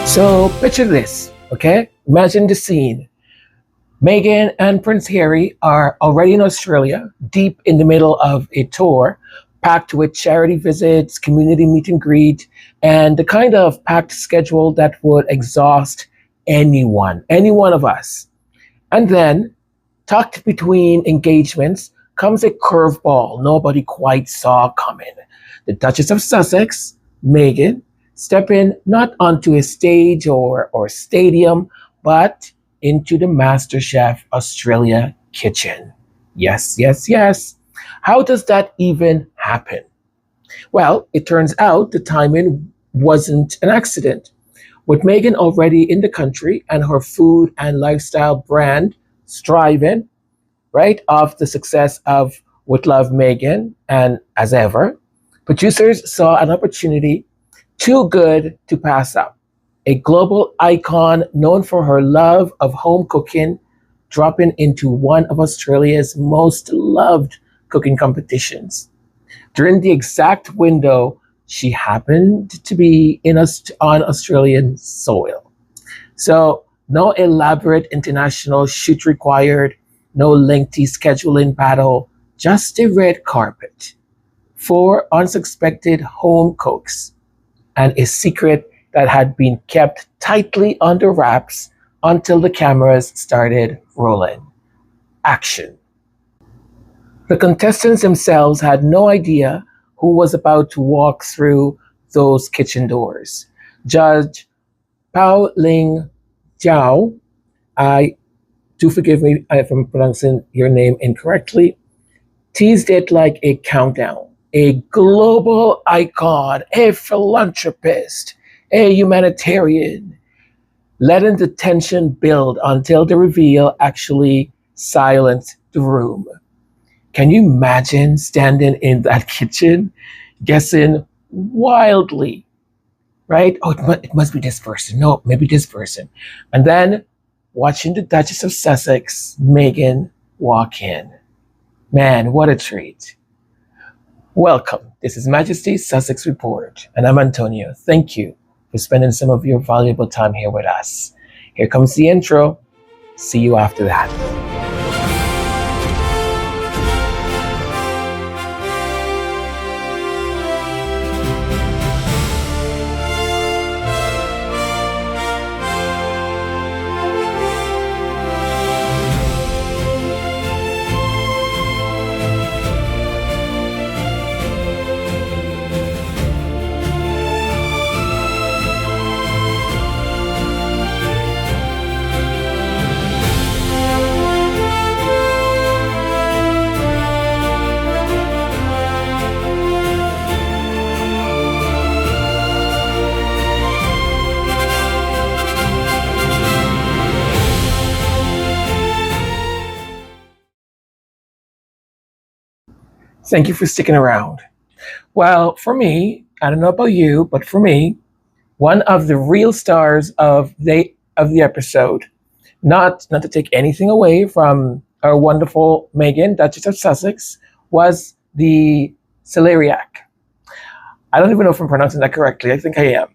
So picture this, okay? Imagine the scene. Meghan and Prince Harry are already in Australia, deep in the middle of a tour, packed with charity visits, community meet and greet, and the kind of packed schedule that would exhaust anyone, any one of us. And then, tucked between engagements, comes a curveball nobody quite saw coming. The Duchess of Sussex, Meghan, stepping not onto a stage or stadium, but into the MasterChef Australia kitchen. Yes, yes, yes. How does that even happen? Well, it turns out the timing wasn't an accident. With Meghan already in the country and her food and lifestyle brand striving, right, off the success of With Love Meghan, and as ever, producers saw an opportunity too good to pass up. A global icon known for her love of home cooking, dropping into one of Australia's most loved cooking competitions. During the exact window she happened to be on Australian soil. So, no elaborate international shoot required, no lengthy scheduling battle, just a red carpet. Four unsuspected home cooks and a secret that had been kept tightly under wraps until the cameras started rolling. Action. The contestants themselves had no idea who was about to walk through those kitchen doors. Judge Pao Ling Jiao, I do forgive me if I'm pronouncing your name incorrectly, teased it like a countdown. A global icon, a philanthropist, a humanitarian, letting the tension build until the reveal actually silenced the room. Can you imagine standing in that kitchen, guessing wildly, right? Oh, it must be this person. No, maybe this person. And then watching the Duchess of Sussex, Meghan, walk in. Man, what a treat. Welcome. This is Majesty Sussex Report, and I'm Antonio. Thank you for spending some of your valuable time here with us. Here comes the intro. See you after that. Thank you for sticking around. Well, for me, I don't know about you, but for me, one of the real stars of the episode, not to take anything away from our wonderful Meghan, Duchess of Sussex, was the celeriac. I don't even know if I'm pronouncing that correctly. I think I am.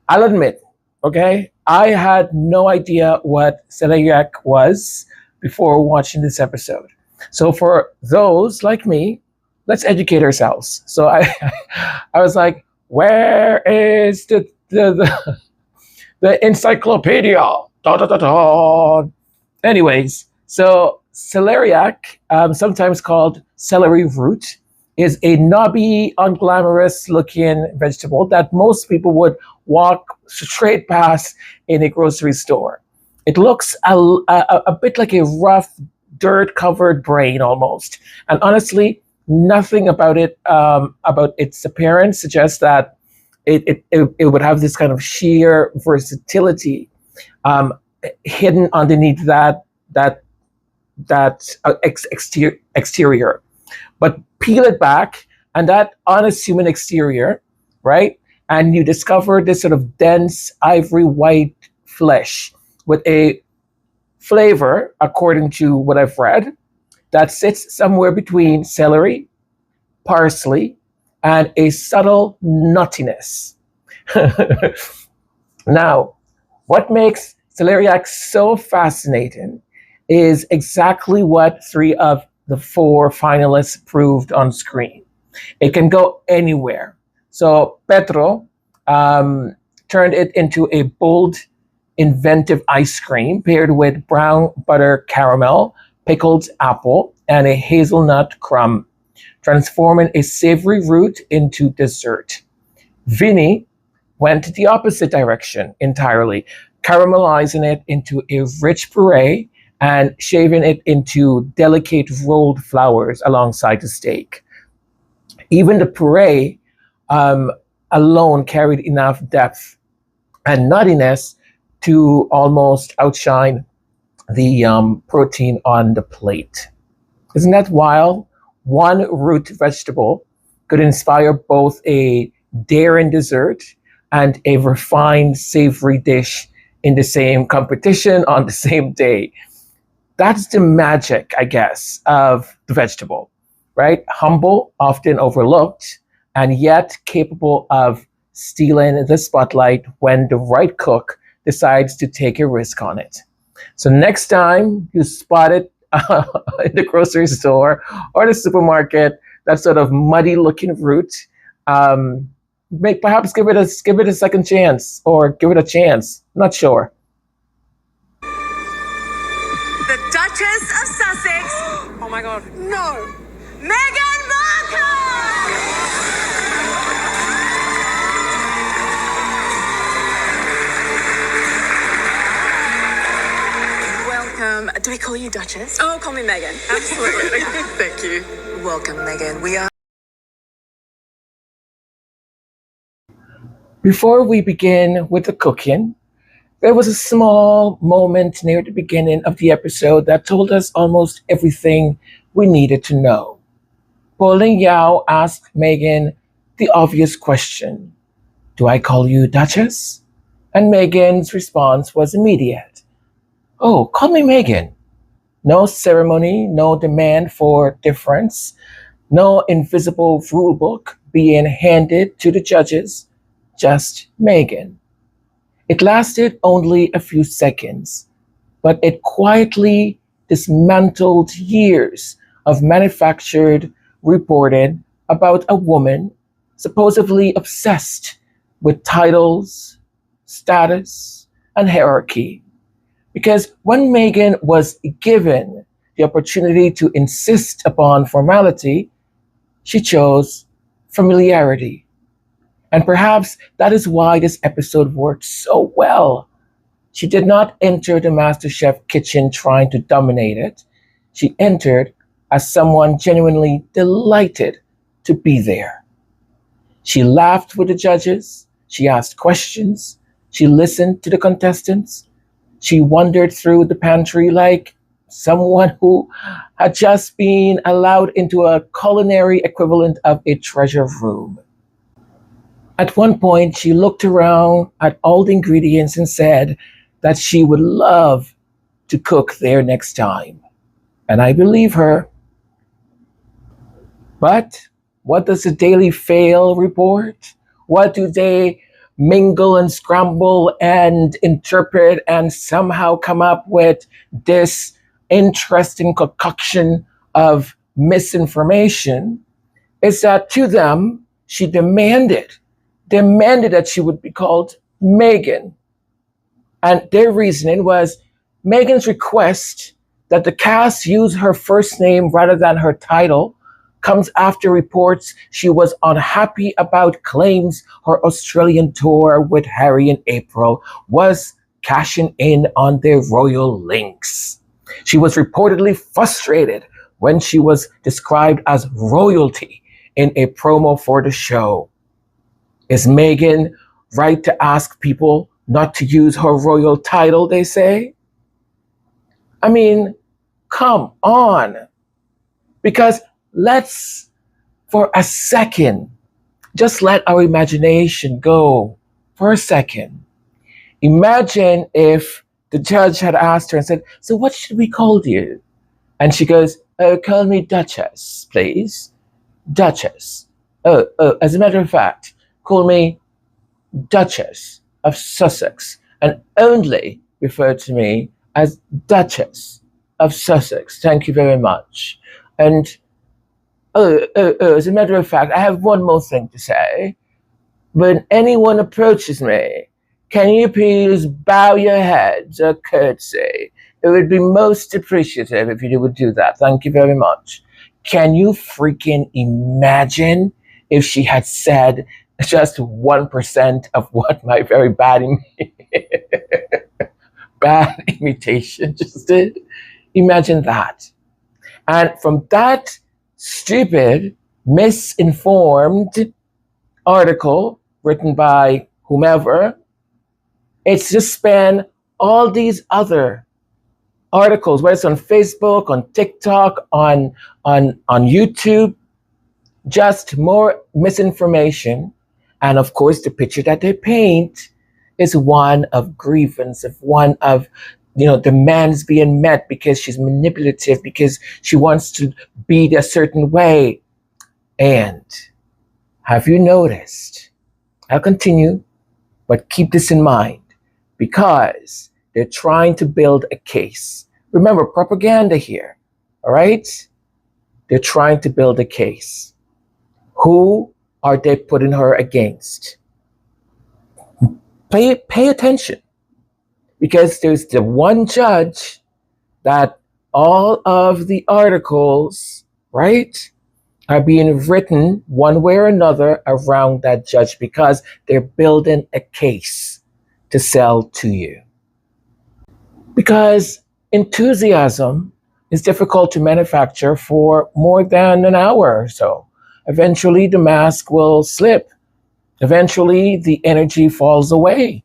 I'll admit, okay, I had no idea what celeriac was before watching this episode. So for those like me, let's educate ourselves. So I was like, where is the encyclopedia? Da, da, da, da. Anyways, so celeriac, sometimes called celery root, is a knobby, unglamorous looking vegetable that most people would walk straight past in a grocery store. It looks a bit like a rough, dirt-covered brain almost. And honestly, nothing about its appearance suggests that it would have this kind of sheer versatility hidden underneath that exterior. But peel it back, and that unassuming exterior, right? And you discover this sort of dense ivory white flesh with a flavor, according to what I've read, that sits somewhere between celery, parsley, and a subtle nuttiness. Now, What makes celeriac so fascinating is exactly what three of the four finalists proved on screen. It can go anywhere. So Petro um, turned it into a bold, inventive ice cream paired with brown butter caramel, pickled apple, and a hazelnut crumb, transforming a savory root into dessert. Vinny went the opposite direction entirely, caramelizing it into a rich puree and shaving it into delicate rolled flowers alongside the steak. Even the puree um, alone carried enough depth and nuttiness to almost outshine the protein on the plate. Isn't that wild? One root vegetable could inspire both a daring dessert and a refined savory dish in the same competition on the same day. That's the magic, I guess, of the vegetable, right? Humble, often overlooked, and yet capable of stealing the spotlight when the right cook decides to take a risk on it. So next time you spot it in the grocery store or the supermarket, that sort of muddy looking root, um, perhaps give it a second chance or give it a chance. Not sure. The Duchess of Sussex. Oh my God. No. Meghan Markle! Welcome. Do we call you Duchess? Oh, call me Meghan. Absolutely. Thank you. Welcome, Meghan. We are. Before we begin with the cooking, there was a small moment near the beginning of the episode that told us almost everything we needed to know. Pauline Yao asked Meghan the obvious question: "Do I call you Duchess?" And Meghan's response was immediate: "Oh, call me Meghan." No ceremony, no demand for difference, no invisible rule book being handed to the judges, just Meghan. It lasted only a few seconds, but it quietly dismantled years of manufactured reporting about a woman supposedly obsessed with titles, status, and hierarchy. Because when Meghan was given the opportunity to insist upon formality, she chose familiarity. And perhaps that is why this episode worked so well. She did not enter the MasterChef kitchen trying to dominate it. She entered as someone genuinely delighted to be there. She laughed with the judges, she asked questions, she listened to the contestants, she wandered through the pantry like someone who had just been allowed into a culinary equivalent of a treasure room. At one point, she looked around at all the ingredients and said that she would love to cook there next time. And I believe her. But what does the Daily Fail report? What do they mingle and scramble and interpret and somehow come up with this interesting concoction of misinformation? Is that to them, she demanded that she would be called Meghan. And their reasoning was Meghan's request that the cast use her first name rather than her title comes after reports she was unhappy about claims her Australian tour with Harry and April was cashing in on their royal links. She was reportedly frustrated when she was described as royalty in a promo for the show. Is Meghan right to ask people not to use her royal title, they say? I mean, come on. Because let's, for a second, just let our imagination go for a second. Imagine if the judge had asked her and said, "So what should we call you?" And she goes, "Oh, call me Duchess, please. Duchess. As a matter of fact, call me Duchess of Sussex." and only refer to me as Duchess of Sussex. Thank you very much. And as a matter of fact, I have one more thing to say. When anyone approaches me, can you please bow your heads a courtesy? It would be most appreciative if you would do that. Thank you very much. Can you freaking imagine if she had said just 1% of what my very bad imitation just did? Imagine that. And from that stupid, misinformed article written by whomever, it's just spanned all these other articles, whether it's on Facebook, on TikTok, on YouTube, just more misinformation. And of course, the picture that they paint is one of grievance, of one of demands being met because she's manipulative, because she wants to be a certain way. And have you noticed? I'll continue, but keep this in mind because they're trying to build a case. Remember, propaganda here, all right? They're trying to build a case. Who are they putting her against? Pay attention, because there's the one judge that all of the articles, right, are being written one way or another around that judge because they're building a case to sell to you. Because enthusiasm is difficult to manufacture for more than an hour or so. Eventually, the mask will slip. Eventually, the energy falls away.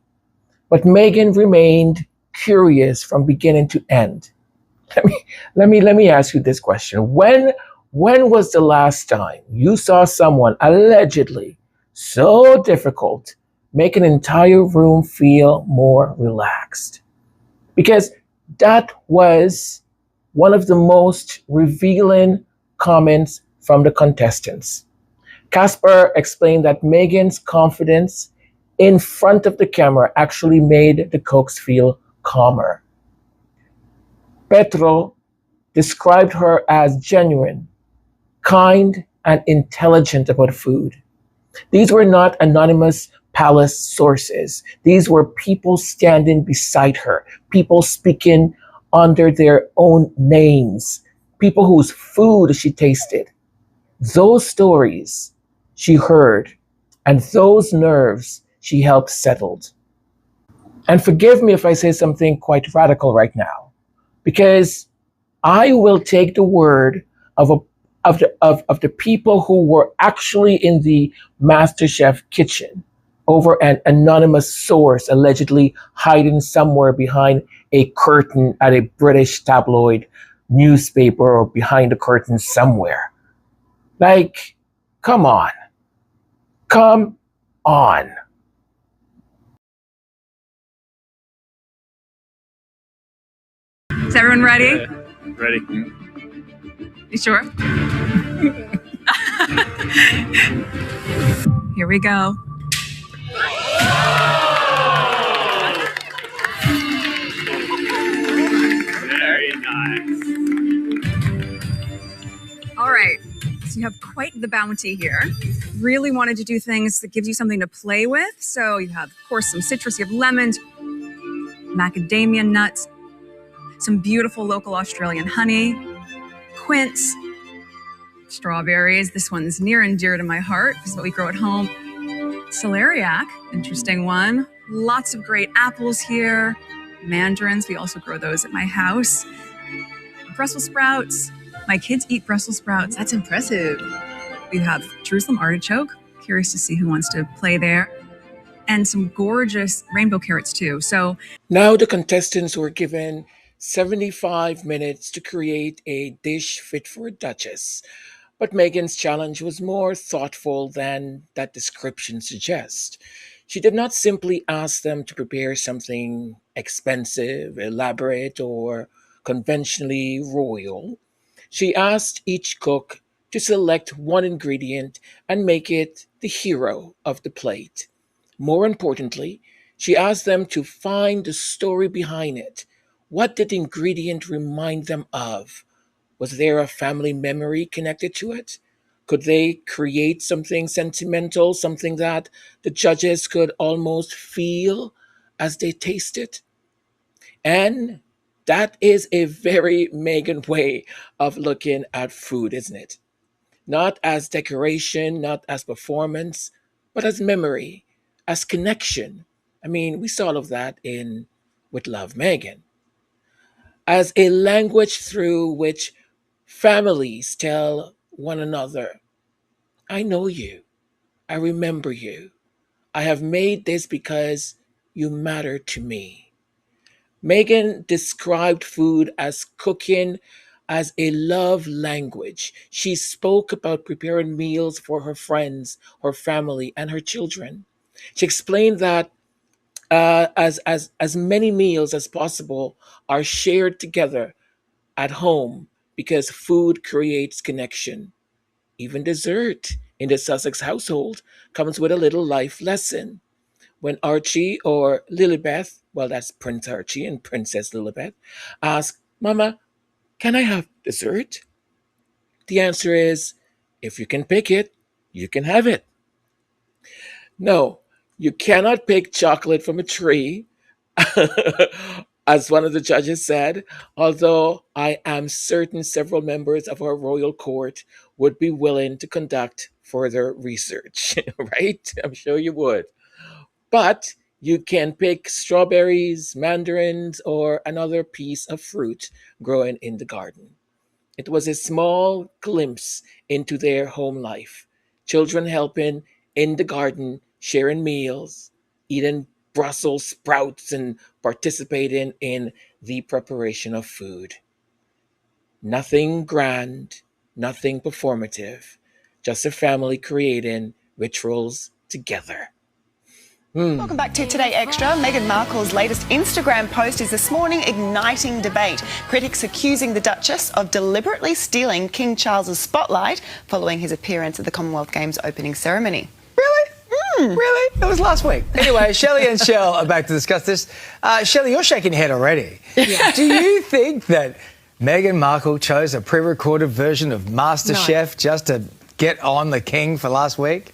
But Meghan remained curious from beginning to end. Let me ask you this question. When was the last time you saw someone allegedly so difficult make an entire room feel more relaxed? Because that was one of the most revealing comments from the contestants. Casper explained that Meghan's confidence in front of the camera actually made the cooks feel calmer. Petro described her as genuine, kind, and intelligent about food. These were not anonymous palace sources. These were people standing beside her, people speaking under their own names, people whose food she tasted. Those stories she heard, and those nerves she helped settled. And forgive me if I say something quite radical right now, because I will take the word of the people who were actually in the MasterChef kitchen over an anonymous source allegedly hiding somewhere behind a curtain at a British tabloid newspaper or behind a curtain somewhere. Like, come on. Come on. Is everyone ready? Yeah, ready. You sure? Here we go. Very nice. All right. So you have quite the bounty here. Really wanted to do things that gives you something to play with. So you have, of course, some citrus. You have lemons, macadamia nuts, some beautiful local Australian honey, quince, strawberries. This one's near and dear to my heart. This is what we grow at home. Celeriac, interesting one. Lots of great apples here. Mandarins, we also grow those at my house. Brussels sprouts. My kids eat Brussels sprouts. That's impressive. We have Jerusalem artichoke. Curious to see who wants to play there. And some gorgeous rainbow carrots too. So now the contestants were given 75 minutes to create a dish fit for a duchess. But Meghan's challenge was more thoughtful than that description suggests. She did not simply ask them to prepare something expensive, elaborate, or conventionally royal. She asked each cook to select one ingredient and make it the hero of the plate. More importantly, She asked them to find the story behind it. What did the ingredient remind them of? Was there a family memory connected to it? Could they create something sentimental, something that the judges could almost feel as they taste it? And that is a very Meghan way of looking at food, isn't it? Not as decoration, not as performance, but as memory, as connection. I mean, we saw all of that in With Love, Meghan, as a language through which families tell one another, I know you, I remember you, I have made this because you matter to me. Meghan described food as cooking as a love language. She spoke about preparing meals for her friends, her family, and her children. She explained that as many meals as possible are shared together at home because food creates connection. Even dessert in the Sussex household comes with a little life lesson. When Archie or Lilibeth, well, that's Prince Archie and Princess Lilibeth, ask, Mama, can I have dessert? The answer is, if you can pick it, you can have it. No, you cannot pick chocolate from a tree, as one of the judges said, although I am certain several members of our royal court would be willing to conduct further research, right? I'm sure you would. But you can pick strawberries, mandarins, or another piece of fruit growing in the garden. It was a small glimpse into their home life. Children helping in the garden, sharing meals, eating Brussels sprouts, and participating in the preparation of food. Nothing grand, nothing performative, just a family creating rituals together. Welcome back to Today Extra. Meghan Markle's latest Instagram post is this morning igniting debate. Critics accusing the Duchess of deliberately stealing King Charles's spotlight following his appearance at the Commonwealth Games opening ceremony. Really? Really? That was last week. Anyway, Shelley and Shell are back to discuss this. Shelley, you're shaking your head already. Yeah. Do you think that Meghan Markle chose a pre-recorded version of MasterChef just to get on the king for last week?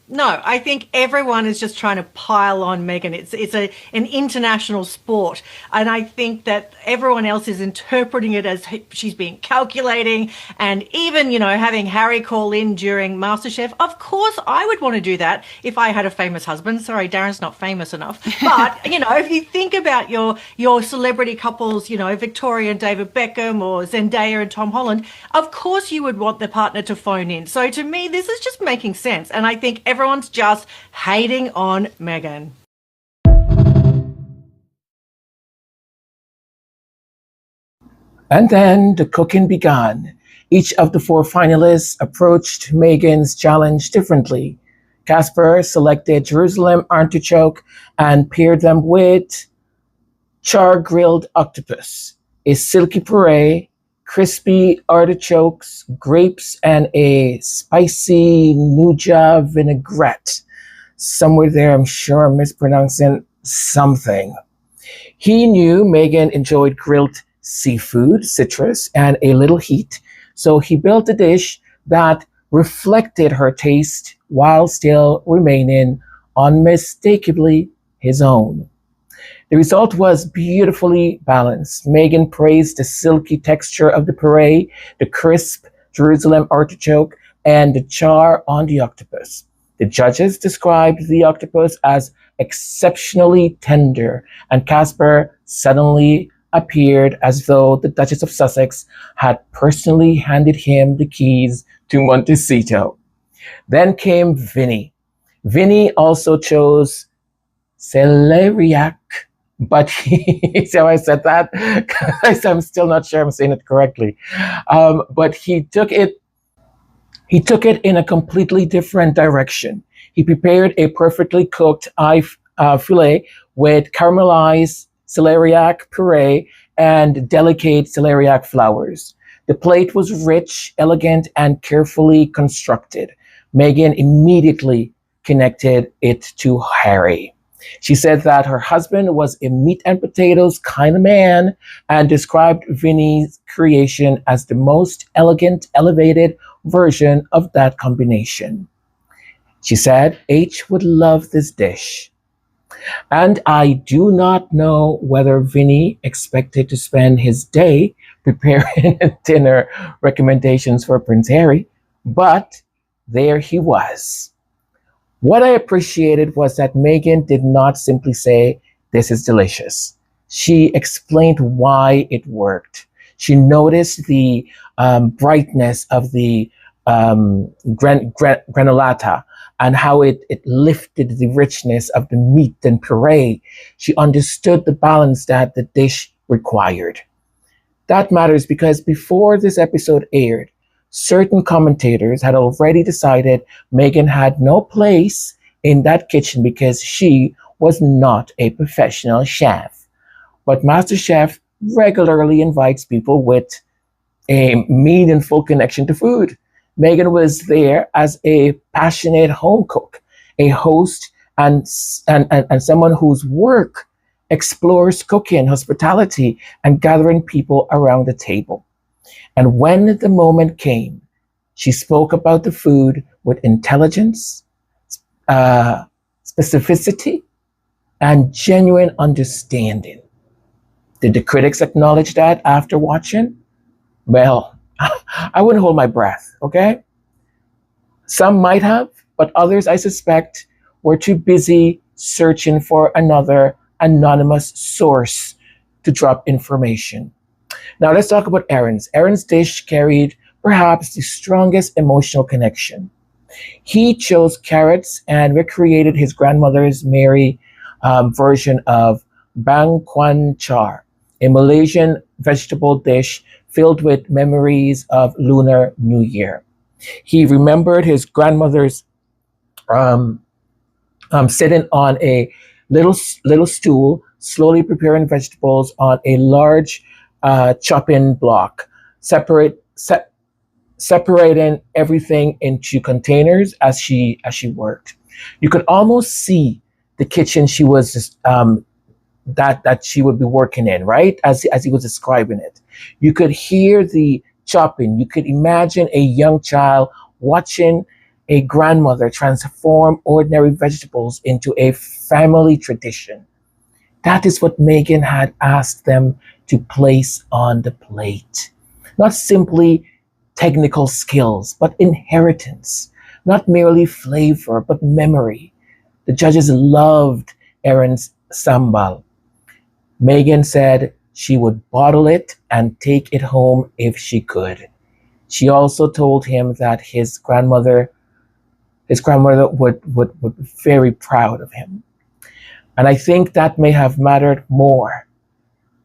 No, I think everyone is just trying to pile on Meghan. It's an international sport, and I think that everyone else is interpreting it as she's being calculating, and even, having Harry call in during MasterChef. Of course, I would want to do that if I had a famous husband. Sorry, Darren's not famous enough. But, if you think about your celebrity couples, Victoria and David Beckham or Zendaya and Tom Holland, of course you would want the partner to phone in. So to me, this is just making sense, and I think everyone's just hating on Meghan. And then the cooking began. Each of the four finalists approached Meghan's challenge differently. Casper selected Jerusalem artichoke and paired them with char-grilled octopus, a silky puree, crispy artichokes, grapes, and a spicy nuja vinaigrette. Somewhere there, I'm sure I'm mispronouncing something. He knew Meghan enjoyed grilled seafood, citrus, and a little heat, so he built a dish that reflected her taste while still remaining unmistakably his own. The result was beautifully balanced. Meghan praised the silky texture of the puree, the crisp Jerusalem artichoke, and the char on the octopus. The judges described the octopus as exceptionally tender, and Casper suddenly appeared as though the Duchess of Sussex had personally handed him the keys to Montecito. Then came Vinny. Vinny also chose celeriac, but see how I said that? I'm still not sure I'm saying it correctly. But he took it in a completely different direction. He prepared a perfectly cooked filet with caramelized celeriac puree and delicate celeriac flowers. The plate was rich, elegant, and carefully constructed. Meghan immediately connected it to Harry. She said that her husband was a meat and potatoes kind of man and described Vinny's creation as the most elegant, elevated version of that combination. She said H would love this dish. And I do not know whether Vinny expected to spend his day preparing dinner recommendations for Prince Harry, but there he was. What I appreciated was that Meghan did not simply say, "This is delicious." She explained why it worked. She noticed the brightness of the granulata and how it lifted the richness of the meat and puree. She understood the balance that the dish required. That matters because before this episode aired, certain commentators had already decided Meghan had no place in that kitchen because she was not a professional chef. But MasterChef regularly invites people with a meaningful connection to food. Meghan was there as a passionate home cook, a host, and someone whose work explores cooking, hospitality, and gathering people around the table. And when the moment came, she spoke about the food with intelligence, specificity, and genuine understanding. Did the critics acknowledge that after watching? Well, I wouldn't hold my breath, okay? Some might have, but others, I suspect, were too busy searching for another anonymous source to drop information. Now let's talk about Aaron's. Aaron's dish carried perhaps the strongest emotional connection. He chose carrots and recreated his grandmother's Mary version of bang kwan char, a Malaysian vegetable dish filled with memories of Lunar New Year. He remembered his grandmother's sitting on a little stool, slowly preparing vegetables on a large chopping block, separating everything into containers as she worked. You could almost see the kitchen she was that she would be working in, right? As he was describing it. You could hear the chopping. You could imagine a young child watching a grandmother transform ordinary vegetables into a family tradition. That is what Meghan had asked them to place on the plate. Not simply technical skills, but inheritance. Not merely flavor, but memory. The judges loved Aaron's sambal. Meghan said she would bottle it and take it home if she could. She also told him that his grandmother would be very proud of him. And I think that may have mattered more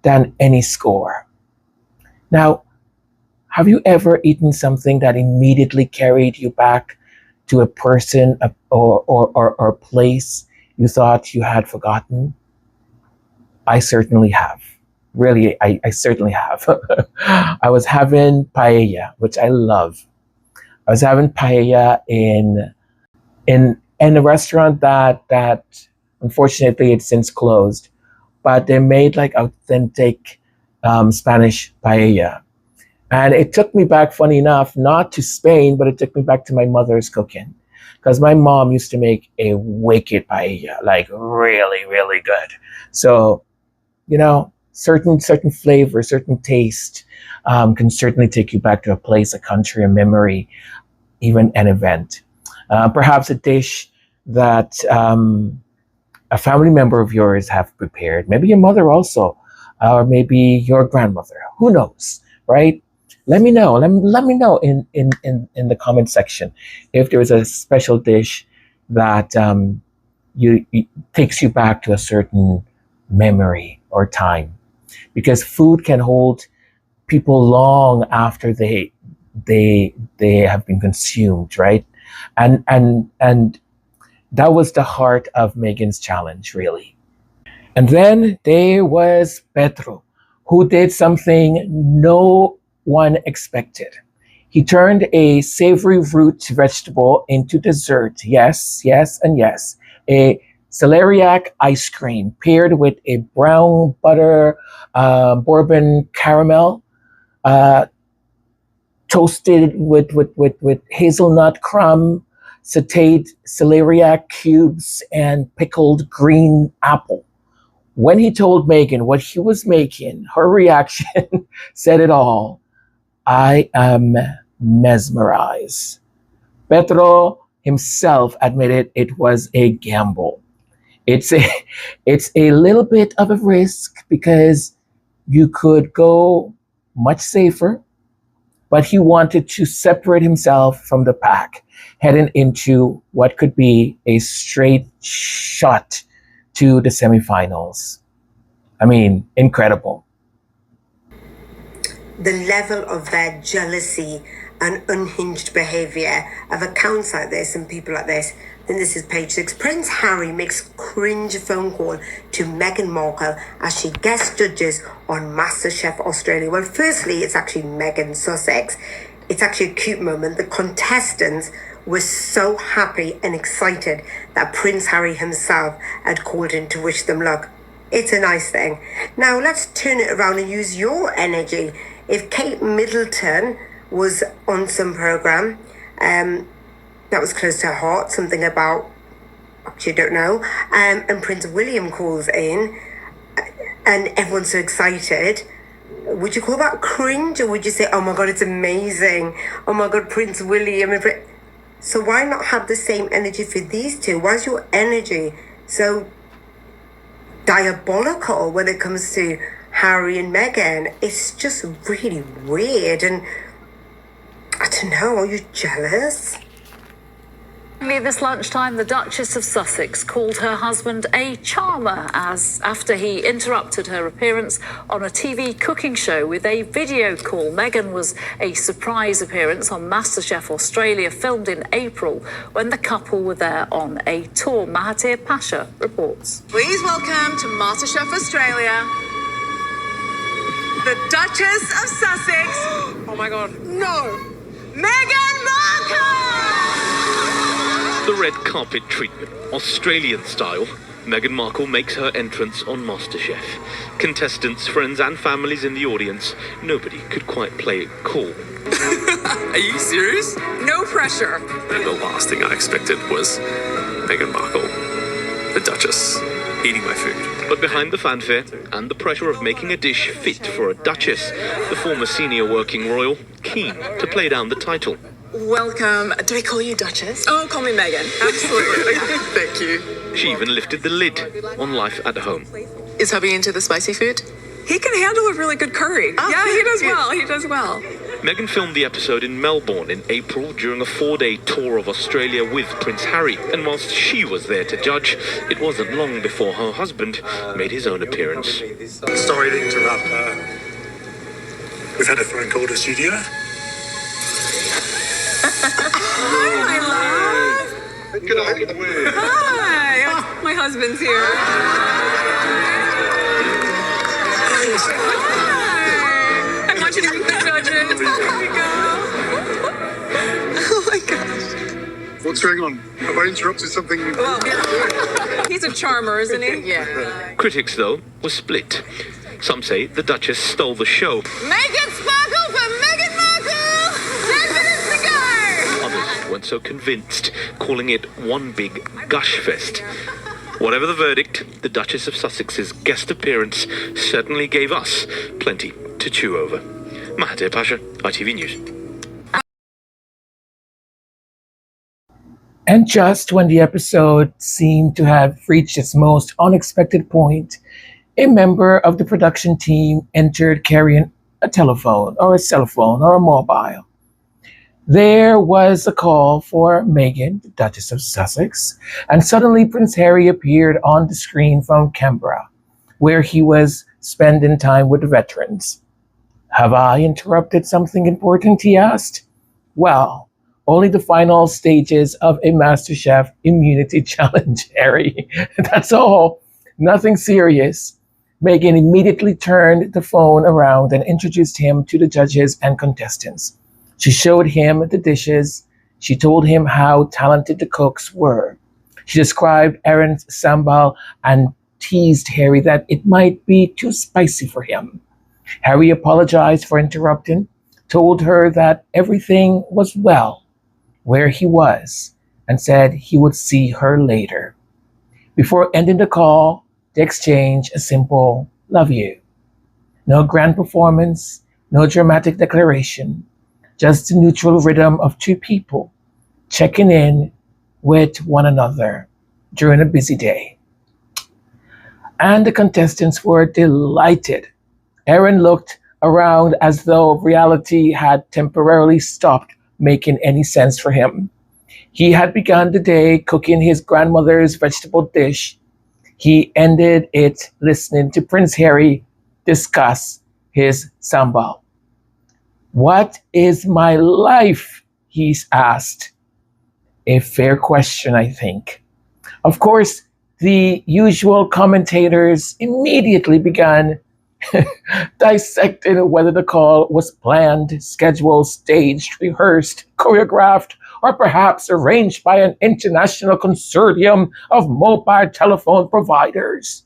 than any score. Now, have you ever eaten something that immediately carried you back to a person or place you thought you had forgotten? I certainly have. Really, I certainly have. I was having paella, which I love. I was having paella in a restaurant that unfortunately it's since closed, but they made like authentic Spanish paella. And it took me back, funny enough, not to Spain, but it took me back to my mother's cooking. Because my mom used to make a wicked paella, like really, really good. So, certain flavor, certain taste can certainly take you back to a place, a country, a memory, even an event. Perhaps a dish that a family member of yours have prepared. Maybe your mother also, or maybe your grandmother. Who knows, right? Let me know. Let me know in the comment section if there is a special dish that it takes you back to a certain memory or time, because food can hold people long after they have been consumed, right? And that was the heart of Meghan's challenge, really. And then there was Pedro, who did something no one expected. He turned a savory root vegetable into dessert. Yes, yes, and yes. A celeriac ice cream paired with a brown butter bourbon caramel, toasted with hazelnut crumb, sauteed celeriac cubes, and pickled green apple. When he told Meghan what he was making, her reaction said it all. I am mesmerized. Petro himself admitted it was a gamble. It's a little bit of a risk because you could go much safer, but he wanted to separate himself from the pack, heading into what could be a straight shot to the semifinals. I mean, incredible. The level of their jealousy and unhinged behaviour of accounts like this and people like this. Then this is page 6. Prince Harry makes cringe phone call to Meghan Markle as she guest judges on MasterChef Australia. Well, firstly, it's actually Meghan Sussex. It's actually a cute moment. The contestants were so happy and excited that Prince Harry himself had called in to wish them luck. It's a nice thing. Now, let's turn it around and use your energy. If Kate Middleton was on some programme that was close to her heart, something about, actually I don't know, and Prince William calls in and everyone's so excited, would you call that cringe, or would you say, oh my God, it's amazing, oh my God, Prince William? So why not have the same energy for these two? Why is your energy so diabolical when it comes to Harry and Meghan? It's just really weird, and I don't know, are you jealous? This lunchtime, the Duchess of Sussex called her husband a charmer after he interrupted her appearance on a TV cooking show with a video call. Meghan was a surprise appearance on MasterChef Australia, filmed in April when the couple were there on a tour. Mahathir Pasha reports. Please welcome to MasterChef Australia, the Duchess of Sussex. Oh my God, no! Meghan Markle! The red carpet treatment, Australian style. Meghan Markle makes her entrance on MasterChef. Contestants, friends and families in the audience, nobody could quite play it cool. Are you serious? No pressure. And the last thing I expected was Meghan Markle, the Duchess, eating my food. But behind the fanfare and the pressure of making a dish fit for a duchess, the former senior working royal keen to play down the title. Welcome. Do we call you Duchess? Oh, call me Meghan. Absolutely. Thank you. She even lifted the lid on life at home. Is hubby into the spicy food? He can handle a really good curry. Oh, yeah, he does well. He does well. Meghan filmed the episode in Melbourne in April during a 4-day tour of Australia with Prince Harry. And whilst she was there to judge, it wasn't long before her husband made his own appearance. Sorry to interrupt. We've had a phone call to studio. Hi, my love. Good afternoon. Hi. My husband's here. Hi. I want you to meet the judges. Here we go. Oh my gosh. What's going on? Have I interrupted something? Well, he's a charmer, isn't he? Yeah. Critics, though, were split. Some say the Duchess stole the show. Make it sparkle for Meghan Markle! 10 minutes to go! Others weren't so convinced, calling it one big gush fest. Whatever the verdict, the Duchess of Sussex's guest appearance certainly gave us plenty to chew over. Mahathir Pasha, ITV News. And just when the episode seemed to have reached its most unexpected point, a member of the production team entered carrying a telephone or a cell phone or a mobile. There was a call for Meghan, the Duchess of Sussex, and suddenly Prince Harry appeared on the screen from Canberra, where he was spending time with the veterans. Have I interrupted something important, he asked. Well, only the final stages of a MasterChef immunity challenge, Harry. That's all. Nothing serious. Meghan immediately turned the phone around and introduced him to the judges and contestants. She showed him the dishes. She told him how talented the cooks were. She described Aaron's sambal and teased Harry that it might be too spicy for him. Harry apologized for interrupting, told her that everything was well where he was, and said he would see her later. Before ending the call, they exchanged a simple "love you." No grand performance, no dramatic declaration, just the neutral rhythm of two people checking in with one another during a busy day. And the contestants were delighted. Aaron looked around as though reality had temporarily stopped making any sense for him. He had begun the day cooking his grandmother's vegetable dish. He ended it listening to Prince Harry discuss his sambal. "What is my life?" he's asked. A fair question, I think. Of course, the usual commentators immediately began dissecting whether the call was planned, scheduled, staged, rehearsed, choreographed, or perhaps arranged by an international consortium of mobile telephone providers.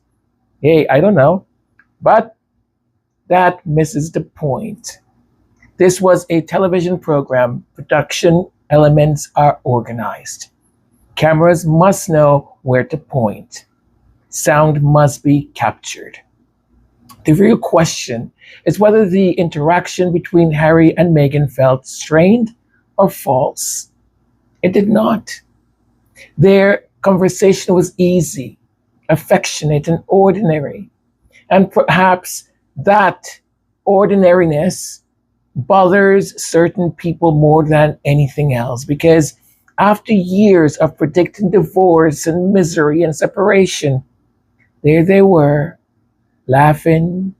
Hey, I don't know. But that misses the point. This was a television program. Production elements are organized. Cameras must know where to point. Sound must be captured. The real question is whether the interaction between Harry and Meghan felt strained or false. It did not. Their conversation was easy, affectionate, and ordinary. And perhaps that ordinariness bothers certain people more than anything else, because after years of predicting divorce and misery and separation, there they were, laughing,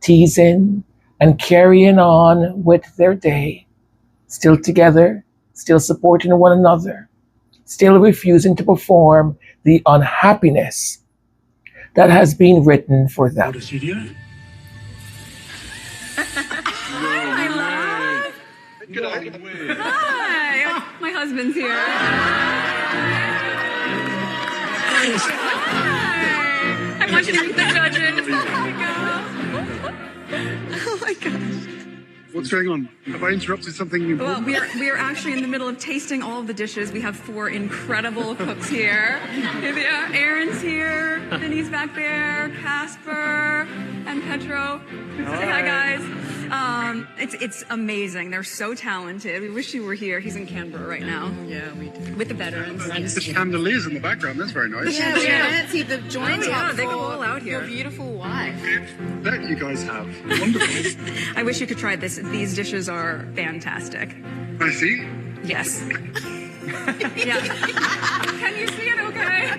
teasing, and carrying on with their day, still together, still supporting one another, still refusing to perform the unhappiness that has been written for them. Hi, my husband's here. Hi. I want you to meet the judges. Oh my gosh. What's going on? Have I interrupted something important? Well, we are actually in the middle of tasting all of the dishes. We have 4 incredible cooks here. Yeah, Aaron's here, Vinny's back there, Casper, and Petro. Say hi, guys. It's amazing. They're so talented. We wish you were here. He's in Canberra right now. Yeah, we do. With the veterans. The chandeliers in the background, that's very nice. Yeah, we fancy the joints up they go all out here. Your beautiful wife. That you guys have. Wonderful. I wish you could try this. These dishes are fantastic. I see. Yes. Yeah. Can you see it okay?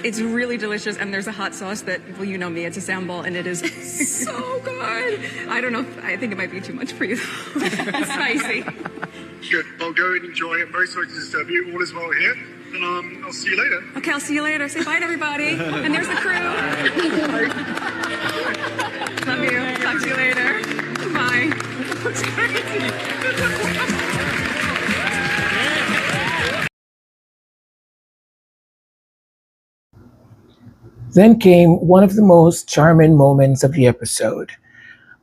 It's really delicious, and there's a hot sauce that, well, you know me, it's a sambal, and it is so good. I don't know, I think it might be too much for you. It's spicy. Good. I'll go and enjoy it. Very sorry to disturb you. All is well here. And I'll see you later. Okay, I'll see you later. Say bye to everybody. And there's the crew. Love you. Talk to you later. Bye. That's crazy. Then came one of the most charming moments of the episode.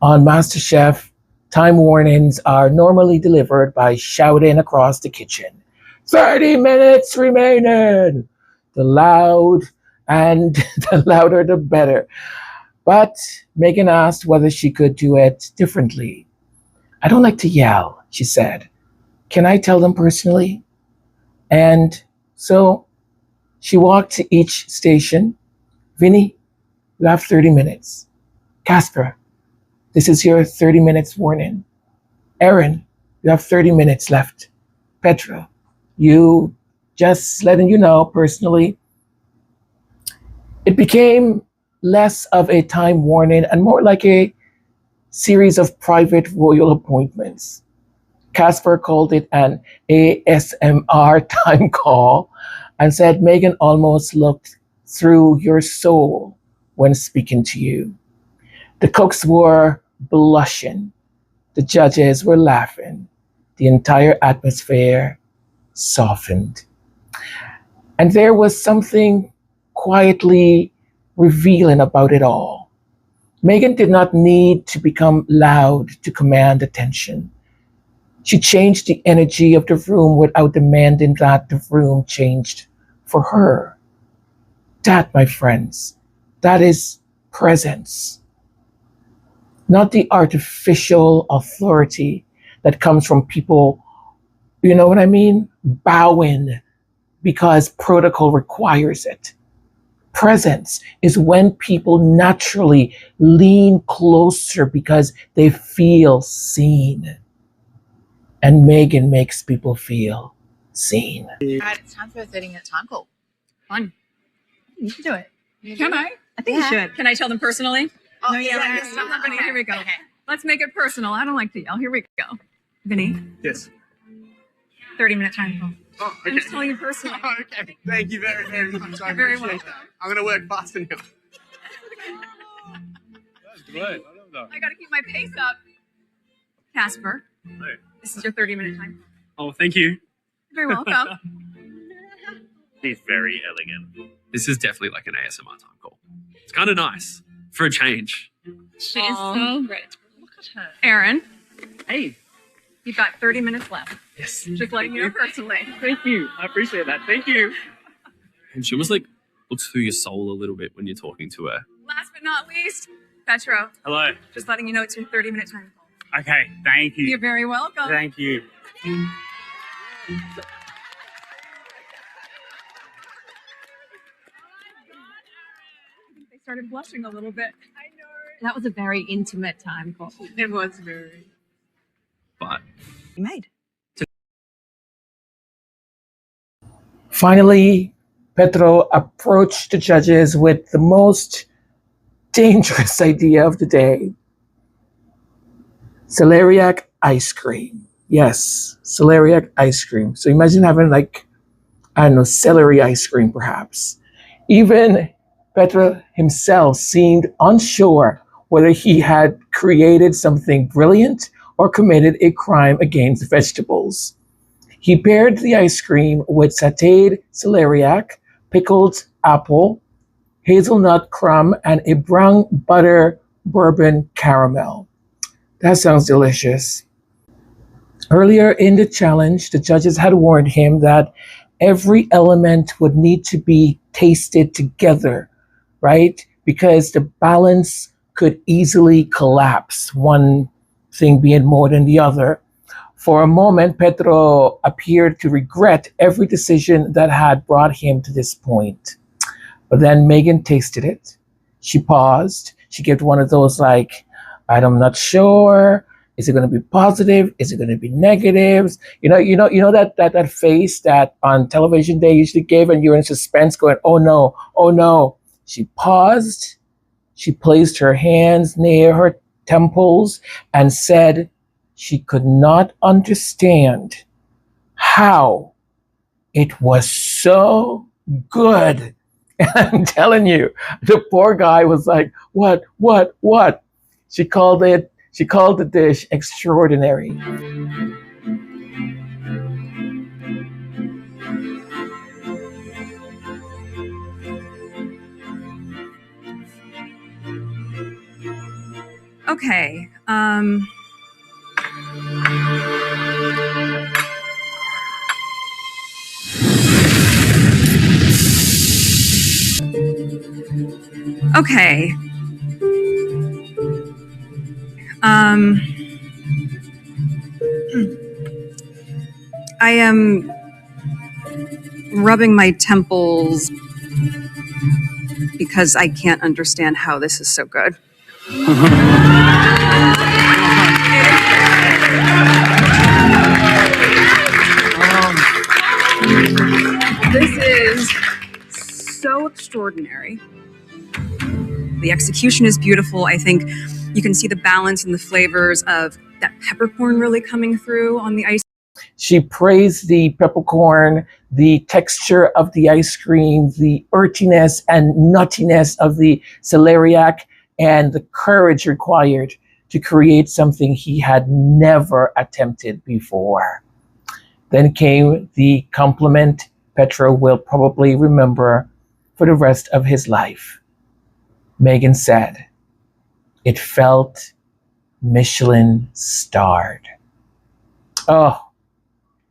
On MasterChef, time warnings are normally delivered by shouting across the kitchen, 30 minutes remaining! The loud, and the louder the better. But Meghan asked whether she could do it differently. "I don't like to yell," she said. "Can I tell them personally?" And so she walked to each station. "Vinny, you have 30 minutes. Casper, this is your 30 minutes warning. Aaron, you have 30 minutes left. Petra, you, just letting you know personally." It became less of a time warning and more like a series of private royal appointments. Casper called it an ASMR time call and said Meghan almost looked through your soul when speaking to you. The cooks were blushing. The judges were laughing. The entire atmosphere softened. And there was something quietly revealing about it all. Meghan did not need to become loud to command attention. She changed the energy of the room without demanding that the room changed for her. That, my friends, that is presence. Not the artificial authority that comes from people, you know what I mean? Bowing because protocol requires it. Presence is when people naturally lean closer because they feel seen. And Meghan makes people feel seen. Alright, it's time for a 30-minute time call. Fun. You should do it. Can I? I think you should. Can I tell them personally? Oh, no, yeah. Stop happening. Okay. Here we go. Okay. Let's make it personal. I don't like to yell. Here we go. Vinny. Yes. 30-minute time call. Oh, okay. I'm just telling you personally. Oh, okay. Thank you very, very much. I Very appreciate welcome. that. I'm going to work faster now. That's great. I love that. I got to keep my pace up. Casper, Hey. this is your 30-minute time call. Oh, thank you. You're very welcome. He's very elegant. This is definitely like an ASMR time call. It's kind of nice for a change. She is so great. Look at her. Aaron, Hey. you've got 30 minutes left. Yes. Just letting you know personally. Thank you. I appreciate that. Thank you. And she almost like looks through your soul a little bit when you're talking to her. Last but not least, Petro, Hello. just letting you know it's your 30-minute time call. Okay. Thank you. You're very welcome. Thank you. They started blushing a little bit. I know. That was a very intimate time call. It was very. But You made. Finally, Petro approached the judges with the most dangerous idea of the day. Celeriac ice cream. Yes, celeriac ice cream. So imagine having like, I don't know, celery ice cream perhaps. Even Petro himself seemed unsure whether he had created something brilliant or committed a crime against vegetables. He paired the ice cream with sautéed celeriac, pickled apple, hazelnut crumb, and a brown butter bourbon caramel. That sounds delicious. Earlier in the challenge, the judges had warned him that every element would need to be tasted together, right? Because the balance could easily collapse, one thing being more than the other. For a moment, Petro appeared to regret every decision that had brought him to this point. But then Meghan tasted it. She paused. She gave one of those like, I'm not sure. Is it going to be positive? Is it going to be negatives? You know that face that on television they usually give, and you're in suspense, going, oh no, oh no. She paused. She placed her hands near her temples and said she could not understand how it was so good. And I'm telling you, the poor guy was like, what? She called the dish extraordinary. Okay. Okay. I am rubbing my temples because I can't understand how this is so good. This is so extraordinary. The execution is beautiful. I think you can see the balance and the flavors of that peppercorn really coming through on the ice. She praised the peppercorn, the texture of the ice cream, the earthiness and nuttiness of the celeriac, and the courage required to create something he had never attempted before. Then came the compliment Petro will probably remember for the rest of his life. Meghan said, "It felt Michelin starred." Oh,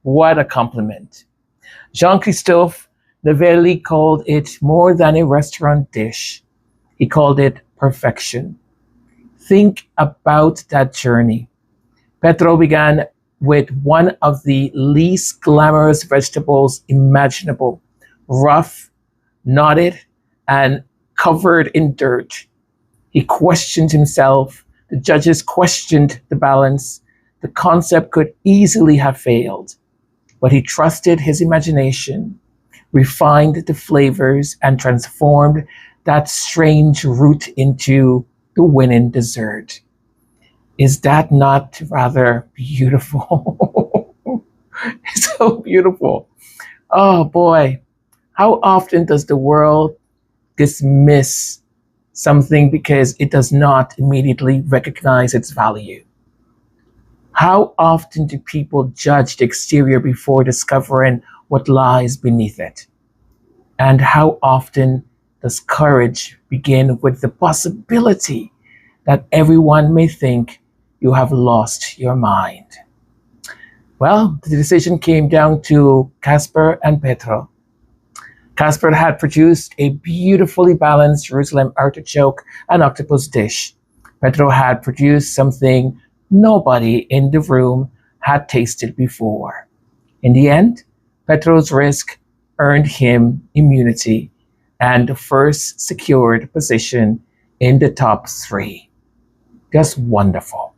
what a compliment. Jean-Christophe Novelli called it more than a restaurant dish. He called it perfection. Think about that journey. Petro began with one of the least glamorous vegetables imaginable, rough, knotted, and covered in dirt. He questioned himself. The judges questioned the balance. The concept could easily have failed, but he trusted his imagination, refined the flavors, and transformed that strange root into the winning dessert. Is that not rather beautiful? It's so beautiful. Oh boy, how often does the world dismiss something because it does not immediately recognize its value? How often do people judge the exterior before discovering what lies beneath it? And how often does courage begin with the possibility that everyone may think you have lost your mind? Well, the decision came down to Casper and Petro. Casper had produced a beautifully balanced Jerusalem artichoke and octopus dish. Petro had produced something nobody in the room had tasted before. In the end, Petro's risk earned him immunity and the first secured position in the top 3. Just wonderful.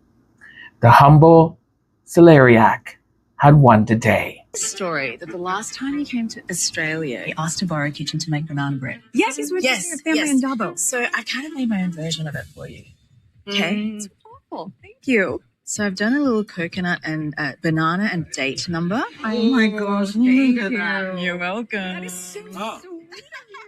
The humble celeriac had won the day. Story that the last time he came to Australia, he asked to borrow a kitchen to make banana bread. Yes, he's with his family in Dabo. So I kind of made my own version of it for you. Okay? It's wonderful. Thank you. So I've done a little coconut and banana and date number. Oh my gosh, thank you. You're welcome. That is so sweet of you.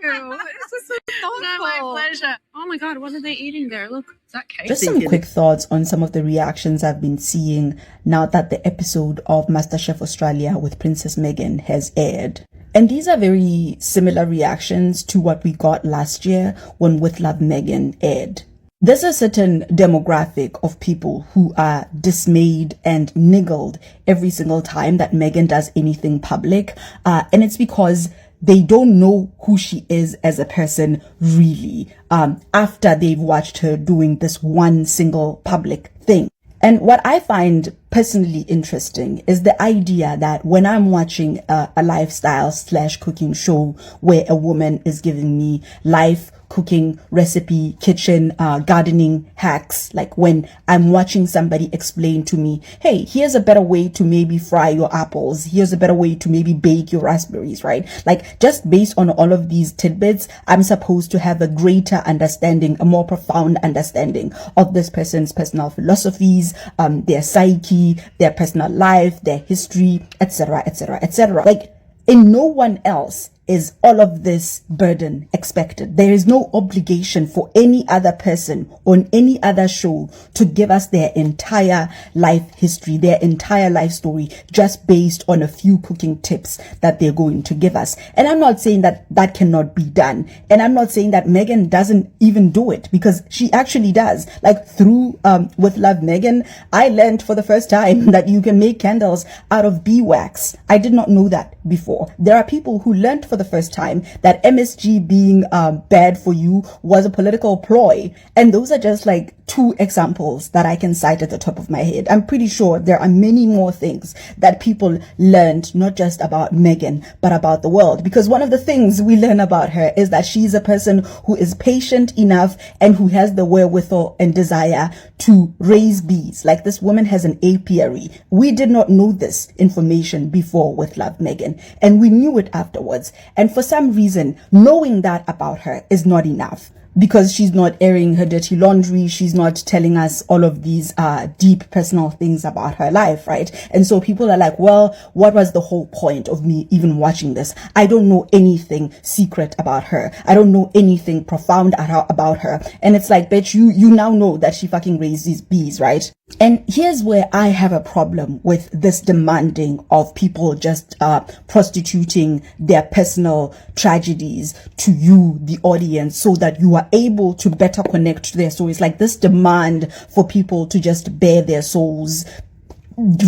This is so thoughtful. No, my pleasure. Oh my God, what are they eating there? Look, is that cake? Just some quick thoughts on some of the reactions I've been seeing now that the episode of MasterChef Australia with Princess Meghan has aired. And these are very similar reactions to what we got last year when With Love Meghan aired. There's a certain demographic of people who are dismayed and niggled every single time that Meghan does anything public. And it's because they don't know who she is as a person really, after they've watched her doing this one single public thing. And what I find personally interesting is the idea that when I'm watching a lifestyle/cooking show where a woman is giving me life, cooking, recipe, kitchen, gardening hacks, like when I'm watching somebody explain to me, hey, here's a better way to maybe fry your apples, here's a better way to maybe bake your raspberries, right? Like just based on all of these tidbits, I'm supposed to have a greater understanding, a more profound understanding of this person's personal philosophies, their psyche, their personal life, their history, etc., etc., etc. Like in no one else is all of this burden expected. There is no obligation for any other person on any other show to give us their entire life history, their entire life story, just based on a few cooking tips that they're going to give us. And I'm not saying that that cannot be done. And I'm not saying that Meghan doesn't even do it, because she actually does. Like through With Love Meghan, I learned for the first time that you can make candles out of beeswax. I did not know that before. There are people who learned for the first time that MSG being bad for you was a political ploy. And those are just like 2 examples that I can cite at the top of my head. I'm pretty sure there are many more things that people learned, not just about Meghan, but about the world. Because one of the things we learn about her is that she's a person who is patient enough and who has the wherewithal and desire to raise bees. Like this woman has an apiary. We did not know this information before With Love Meghan, and we knew it afterwards. And for some reason, knowing that about her is not enough, because she's not airing her dirty laundry. She's not telling us all of these deep personal things about her life, right? And so people are like, well, what was the whole point of me even watching this? I don't know anything secret about her. I don't know anything profound about her. And it's like, bitch, you now know that she fucking raises bees, right? And here's where I have a problem with this demanding of people just prostituting their personal tragedies to you, the audience, so that you are able to better connect to their stories. Like this demand for people to just bare their souls,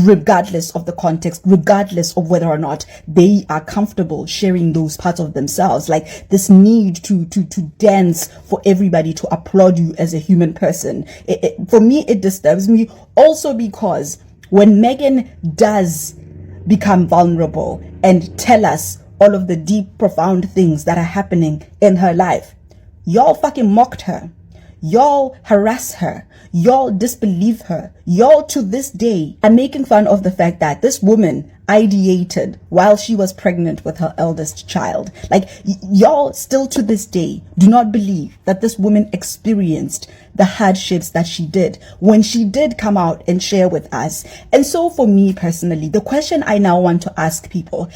regardless of the context, regardless of whether or not they are comfortable sharing those parts of themselves. Like this need to dance for everybody to applaud you as a human person. For me, it disturbs me also because when Meghan does become vulnerable and tell us all of the deep, profound things that are happening in her life, y'all fucking mocked her. Y'all harass her. Y'all disbelieve her. Y'all to this day are making fun of the fact that this woman ideated while she was pregnant with her eldest child. Like, y'all still to this day do not believe that this woman experienced the hardships that she did when she did come out and share with us. And so for me personally, the question I now want to ask people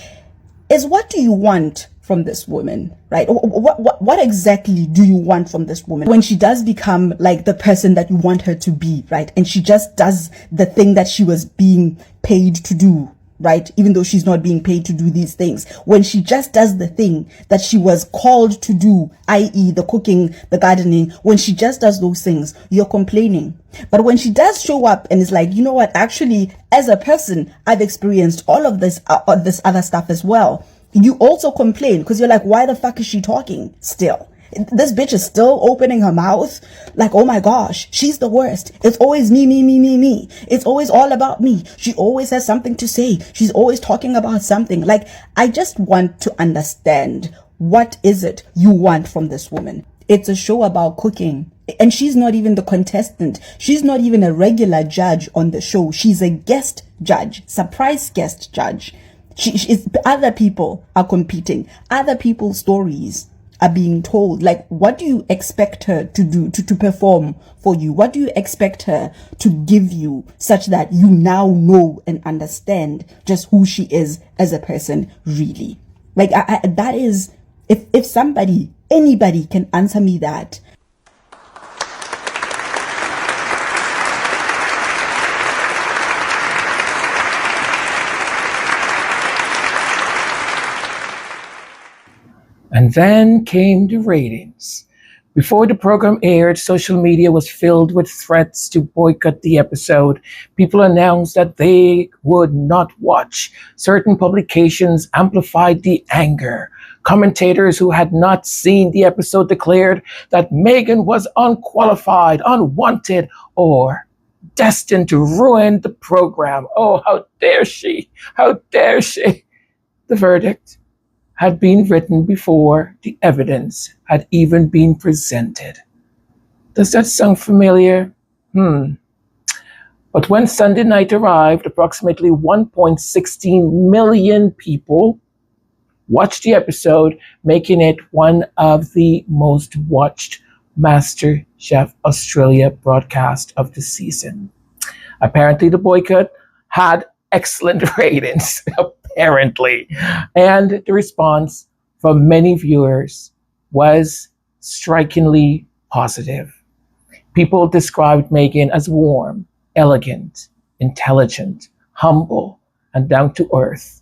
is, what do you want from this woman, right? What exactly do you want from this woman when she does become like the person that you want her to be, right? And she just does the thing that she was being paid to do, right? Even though she's not being paid to do these things. When she just does the thing that she was called to do, i.e. the cooking, the gardening, when she just does those things, you're complaining. But when she does show up and is like, you know what, actually, as a person, I've experienced all of this other stuff as well, you also complain because you're like, why the fuck is she talking still? This bitch is still opening her mouth. Like, oh my gosh, she's the worst. It's always me. It's always all about me. She always has something to say. She's always talking about something. Like, I just want to understand, what is it you want from this woman? It's a show about cooking. And she's not even the contestant. She's not even a regular judge on the show. She's a guest judge, surprise guest judge. Other people are competing. Other people's stories are being told. Like, what do you expect her to do, to perform for you? What do you expect her to give you such that you now know and understand just who she is as a person, really? Like, that is, if anybody can answer me that. And then came the ratings. Before the program aired, social media was filled with threats to boycott the episode. People announced that they would not watch. Certain publications amplified the anger. Commentators who had not seen the episode declared that Meghan was unqualified, unwanted, or destined to ruin the program. Oh, how dare she? How dare she? The verdict had been written before the evidence had even been presented. Does that sound familiar? But when Sunday night arrived, approximately 1.16 million people watched the episode, making it one of the most watched MasterChef Australia broadcast of the season. Apparently, the boycott had excellent ratings, apparently. And the response from many viewers was strikingly positive. People described Meghan as warm, elegant, intelligent, humble, and down to earth.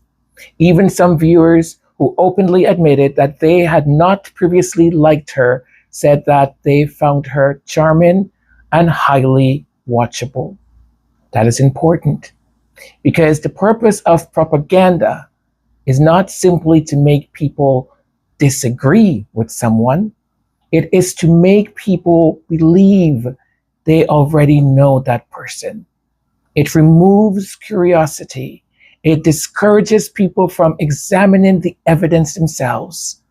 Even some viewers who openly admitted that they had not previously liked her said that they found her charming and highly watchable. That is important, because the purpose of propaganda is not simply to make people disagree with someone. It is to make people believe they already know that person. It removes curiosity. It discourages people from examining the evidence themselves.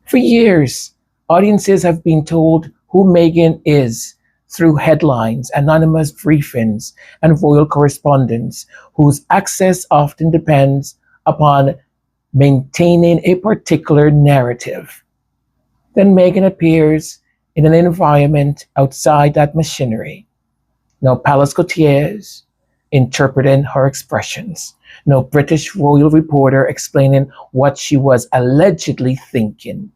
For years, audiences have been told who Meghan is through headlines, anonymous briefings, and royal correspondence, whose access often depends upon maintaining a particular narrative. Then Meghan appears in an environment outside that machinery. No palace courtiers interpreting her expressions. No British royal reporter explaining what she was allegedly thinking.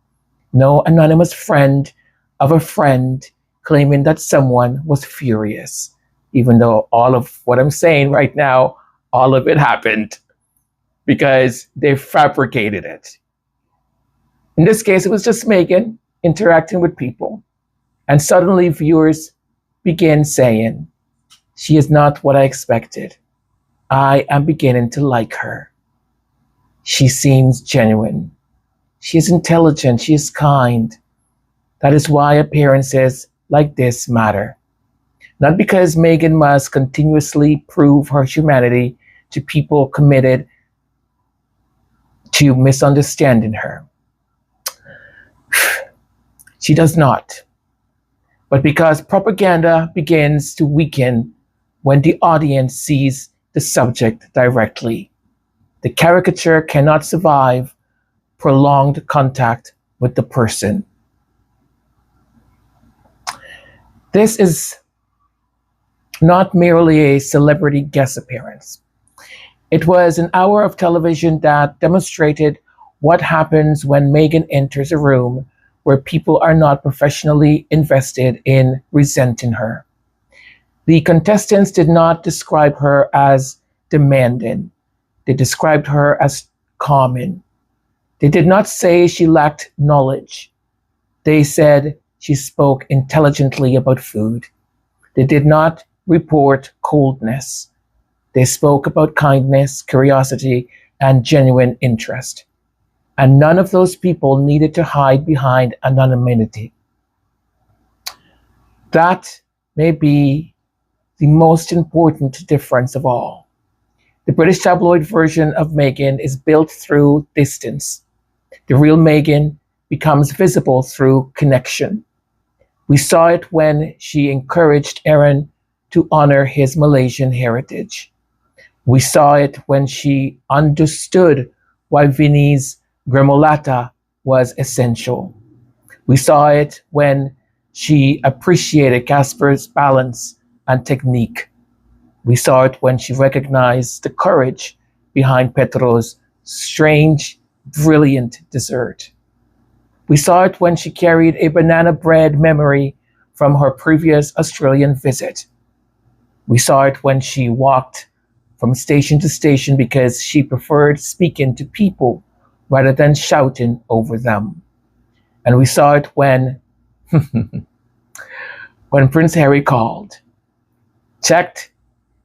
No anonymous friend of a friend claiming that someone was furious. even though all of what I'm saying right now, all of it happened because they fabricated it. In this case, it was just Meghan interacting with people. And suddenly viewers begin saying, she is not what I expected. I am beginning to like her. She seems genuine. She is intelligent. She is kind. That is why appearances like this matter. Not because Meghan must continuously prove her humanity to people committed to misunderstanding her. She does not. But because propaganda begins to weaken when the audience sees the subject directly. The caricature cannot survive prolonged contact with the person. This is not merely a celebrity guest appearance. It was an hour of television that demonstrated what happens when Meghan enters a room where people are not professionally invested in resenting her. The contestants did not describe her as demanding. They described her as calming. They did not say she lacked knowledge. They said she spoke intelligently about food. They did not report coldness. They spoke about kindness, curiosity, and genuine interest. And none of those people needed to hide behind anonymity. That may be the most important difference of all. The British tabloid version of Meghan is built through distance. The real Meghan becomes visible through connection. We saw it when she encouraged Aaron to honor his Malaysian heritage. We saw it when she understood why Vinny's gremolata was essential. We saw it when she appreciated Casper's balance and technique. We saw it when she recognized the courage behind Pedro's strange, brilliant dessert. We saw it when she carried a banana bread memory from her previous Australian visit. We saw it when she walked from station to station because she preferred speaking to people rather than shouting over them. And we saw it when Prince Harry called, checked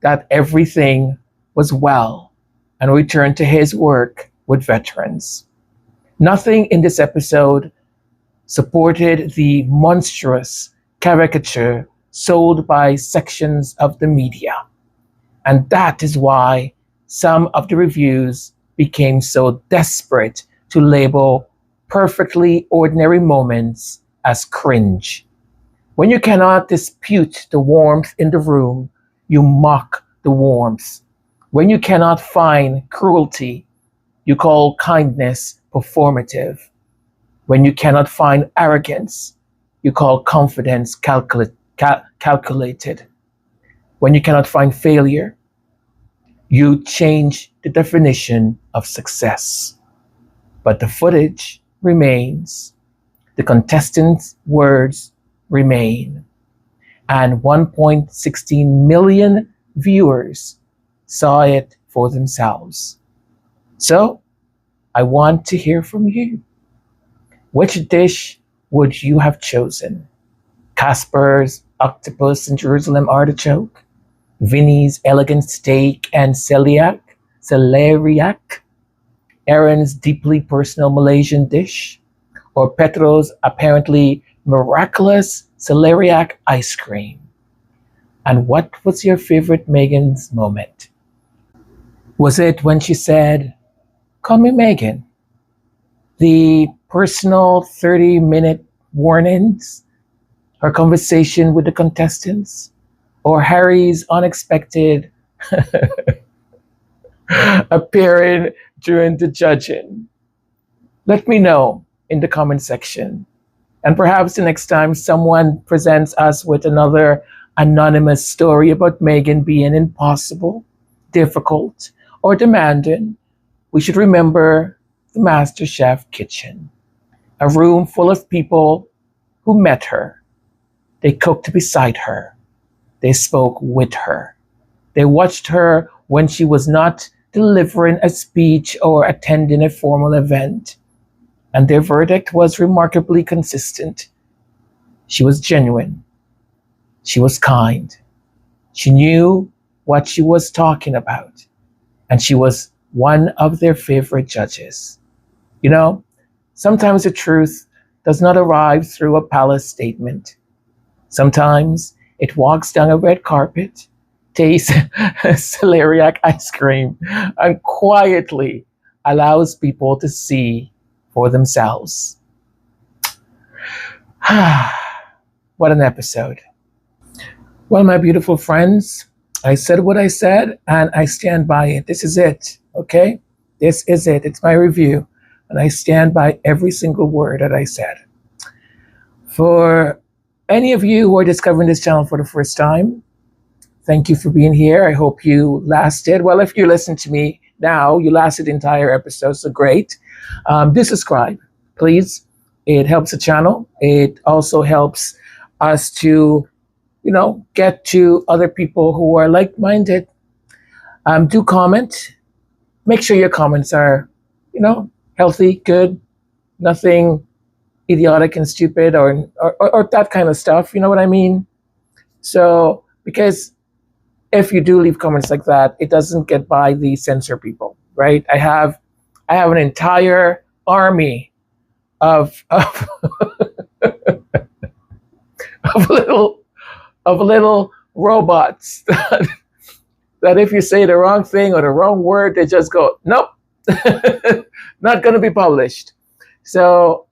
that everything was well, and returned to his work with veterans. Nothing in this episode supported the monstrous caricature sold by sections of the media. And that is why some of the reviews became so desperate to label perfectly ordinary moments as cringe. When you cannot dispute the warmth in the room, you mock the warmth. When you cannot find cruelty, you call kindness performative. When you cannot find arrogance, you call confidence calculated. When you cannot find failure, you change the definition of success. But the footage remains. The contestants' words remain. And 1.16 million viewers saw it for themselves. So, I want to hear from you. Which dish would you have chosen? Casper's octopus and Jerusalem artichoke? Vinny's elegant steak and celeriac? Aaron's deeply personal Malaysian dish? Or Pedro's apparently miraculous celeriac ice cream? And what was your favorite Meghan's moment? Was it when she said, "Call me Meghan"? The personal 30-minute warnings? Her conversation with the contestants? Or Harry's unexpected appearing during the judging? Let me know in the comment section. And perhaps the next time someone presents us with another anonymous story about Meghan being impossible, difficult, or demanding, we should remember the MasterChef kitchen, a room full of people who met her. They cooked beside her. They spoke with her. They watched her when she was not delivering a speech or attending a formal event. And their verdict was remarkably consistent. She was genuine. She was kind. She knew what she was talking about. And she was one of their favorite judges. You know, sometimes the truth does not arrive through a palace statement. Sometimes it walks down a red carpet, tastes celeriac ice cream, and quietly allows people to see for themselves. What an episode. Well, my beautiful friends, I said what I said and I stand by it. This is it, okay? This is it. It's my review. And I stand by every single word that I said. For any of you who are discovering this channel for the first time, thank you for being here. I hope you lasted. Well, if you listen to me now, you lasted the entire episode, so great. Do subscribe, please. It helps the channel. It also helps us to, get to other people who are like-minded. Do comment. Make sure your comments are, healthy, good, nothing idiotic and stupid or that kind of stuff. You know what I mean? So, because if you do leave comments like that, it doesn't get by the censor people, right? I have an entire army of little robots that if you say the wrong thing or the wrong word, they just go, nope, not going to be published. So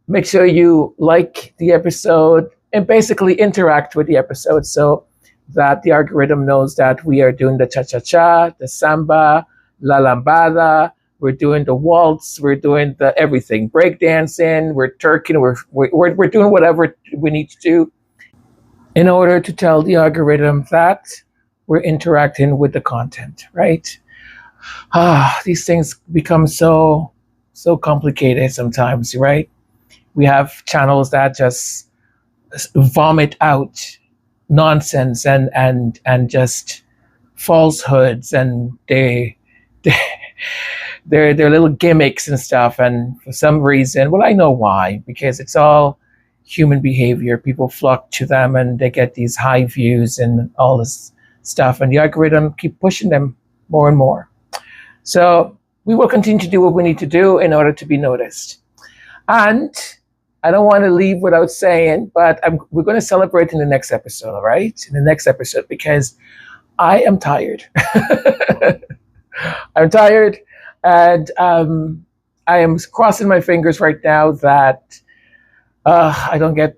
make sure you like the episode and basically interact with the episode so that the algorithm knows that we are doing the cha-cha-cha, the samba, la lambada, we're doing the waltz, we're doing the everything, breakdancing, we're twerking, we're doing whatever we need to do in order to tell the algorithm that we're interacting with the content, right? These things become so complicated sometimes, right? We have channels that just vomit out nonsense and just falsehoods, and they're little gimmicks and stuff. And for some reason, well, I know why, because it's all human behavior. People flock to them and they get these high views and all this stuff, and the algorithm keep pushing them more and more. So we will continue to do what we need to do in order to be noticed. And I don't want to leave without saying, but we're going to celebrate in the next episode, all right? In the next episode, because I am tired. I'm tired, and I am crossing my fingers right now that I don't get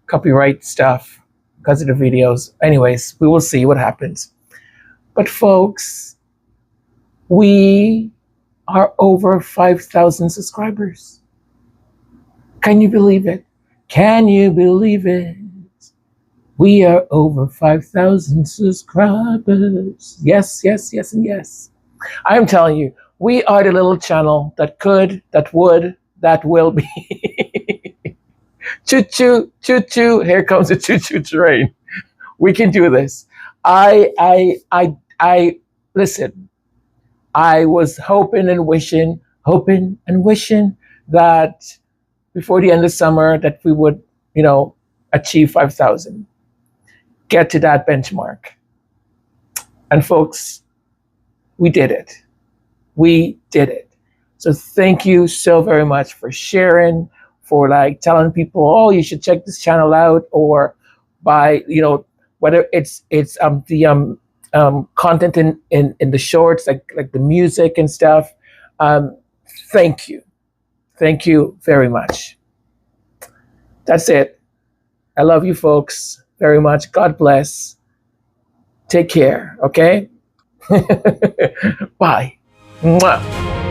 copyright stuff because of the videos. Anyways, we will see what happens. But folks, we are over 5,000 subscribers. Can you believe it? Can you believe it? We are over 5,000 subscribers. Yes, yes, yes, and yes. I am telling you, we are the little channel that could, that would, that will be. Choo-choo, choo-choo. Here comes the choo-choo train. We can do this. Listen, I was hoping and wishing that before the end of summer that we would, achieve 5,000, get to that benchmark. And folks, we did it. We did it. So thank you so very much for sharing, for telling people, oh, you should check this channel out, or by, whether it's the content in the shorts, like the music and stuff. Thank you. Thank you very much. That's it. I love you folks very much. God bless. Take care, okay? Bye. Mwah.